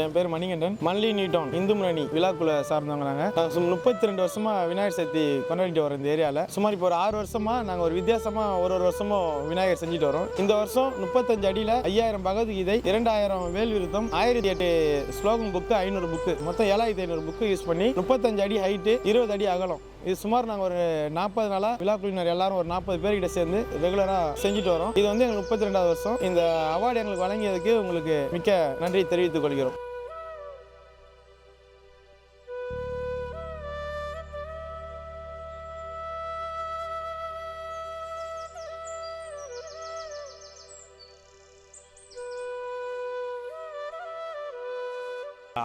என் பேர் Manikandan. Manali new down Hindu முன்னணி விழாக்குள்ள சார்ந்தவங்க. நாங்கள் 32 வருஷமா விநாயகர் சதுர்த்தி கொண்டாடிட்டு வரோம். இந்த ஏரியாவில் சுமார் இப்போ ஒரு 6 வருஷமா நாங்கள் ஒரு வித்தியாசமா ஒரு வருஷமும் விநாயகர் செஞ்சுட்டு வரோம். இந்த வருஷம் 35 அடியில் 5000 பகவத் கீதை, 2000 வேல் விருத்தம், 1008 ஸ்லோகம் புக்கு, 500 புக்கு, மொத்தம் 7500 புக்கு யூஸ் பண்ணி 35 அடி ஹைட்டு, 20 அடி அகலம். இது சுமார் நாங்கள் ஒரு 40 நாளாக விழா குழுவினர் எல்லாரும் ஒரு 40 பேர்கிட்ட சேர்ந்து ரெகுலராக செஞ்சுட்டு வரோம். இது வந்து எங்களுக்கு 32வது வருஷம். இந்த அவார்டு எங்களுக்கு வழங்கியதுக்கு உங்களுக்கு மிக்க நன்றி தெரிவித்துக் கொள்கிறோம்.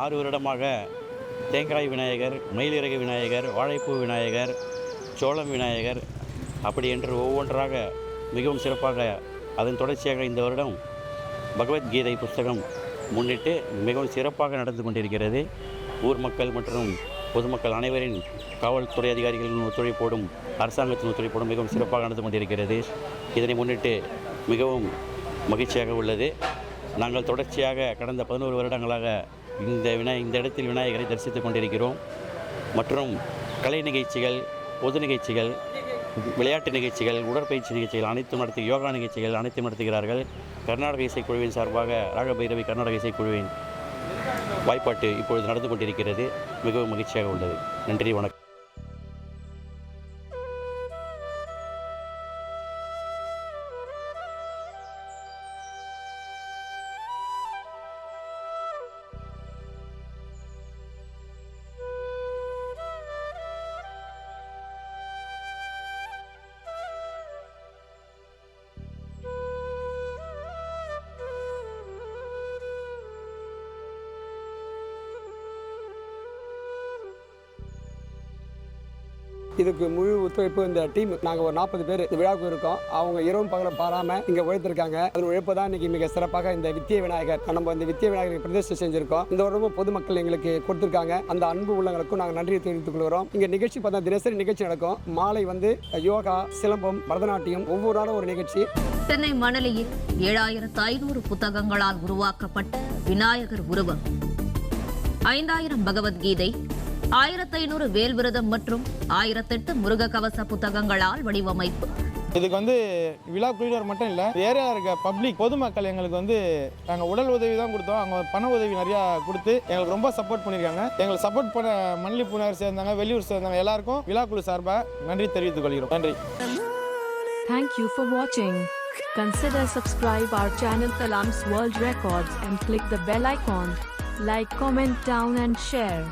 ஆறு வருடமாக தேங்காய் விநாயகர், மயிலிறகு விநாயகர், வாழைப்பூ விநாயகர், சோளம் விநாயகர் அப்படி என்று ஒவ்வொன்றாக மிகவும் சிறப்பாக, அதன் தொடர்ச்சியாக இந்த வருடம் பகவத்கீதை புஸ்தகம் முன்னிட்டு மிகவும் சிறப்பாக நடந்து கொண்டிருக்கிறது. ஊர் மக்கள் மற்றும் பொதுமக்கள் அனைவரின் காவல்துறை அதிகாரிகளின் ஒத்துழைப்போடும் அரசாங்கத்தின் ஒத்துழைப்போடும் மிகவும் சிறப்பாக நடந்து கொண்டிருக்கிறது. இதனை முன்னிட்டு மிகவும் மகிழ்ச்சியாக உள்ளது. நாங்கள் தொடர்ச்சியாக கடந்த 11 வருடங்களாக இந்த இடத்தில் விநாயகரை தரிசித்துக் கொண்டிருக்கிறோம். மற்றும் கலை நிகழ்ச்சிகள், பொது நிகழ்ச்சிகள், விளையாட்டு நிகழ்ச்சிகள், உடற்பயிற்சி நிகழ்ச்சிகள் அனைத்தும் யோகா நிகழ்ச்சிகள் அனைத்தும் நடத்துகிறார்கள். கர்நாடக இசைக்குழுவின் சார்பாக ராகபைரவி கர்நாடக இசைக்குழுவின் வாய்ப்பாட்டு இப்பொழுது நடந்து கொண்டிருக்கிறது. மிகவும் மகிழ்ச்சியாக உள்ளது. நன்றி, வணக்கம். இதுக்கு முழு ஒத்துழைப்பு இந்த டீம். நாங்கள் ஒரு 40 பேர் இந்த விழாவுக்கு இருக்கோம். அவங்க இரவும் பகலும் பாராமல் இங்கே உழைத்திருக்காங்க. அதில் உழைப்பு தான் இன்னைக்கு மிக சிறப்பாக இந்த வித்திய விநாயகர், நம்ம இந்த வித்திய விநாயகரை பிரதிஷ்டை செஞ்சிருக்கோம். இந்த வருடமும் பொதுமக்கள் எங்களுக்கு கொடுத்துருக்காங்க. அந்த அன்பு உள்ளவங்களுக்கும் நாங்கள் நன்றியை தெரிவித்துக் கொள்கிறோம். இங்கே நிகழ்ச்சி பார்த்தா தினசரி நிகழ்ச்சி நடக்கும். மாலை வந்து யோகா, சிலம்பம், பரதநாட்டியம், ஒவ்வொரு நாளும் ஒரு நிகழ்ச்சி. சென்னை மணலியில் 7500 புத்தகங்களால் உருவாக்கப்பட்ட விநாயகர் உருவம், 5000 பகவத்கீதை, 1500 வேல் விரதம் மற்றும் 1008 முருக கவச புத்தகங்களால் வடிவமைப்பு. இதுக்கு வந்து விழா குழுவினர் மட்டும் இல்லை, ஏரியா இருக்க பப்ளிக் பொதுமக்கள் எங்களுக்கு வந்து நாங்கள் உடல் உதவி தான் கொடுத்தோம். அவங்க பண உதவி நிறையா கொடுத்து எங்களுக்கு ரொம்ப சப்போர்ட் பண்ணியிருக்காங்க. எங்களுக்கு சப்போர்ட் பண்ண மணலி புனர் சேர்ந்தாங்க, வெளியூர் சேர்ந்தாங்க, எல்லாருக்கும் விழா குழு சார்பாக நன்றி தெரிவித்துக் கொள்கிறோம். நன்றி. Thank you for watching. Consider subscribe our channel Kalams World Records and click the bell icon. Like, comment down and share.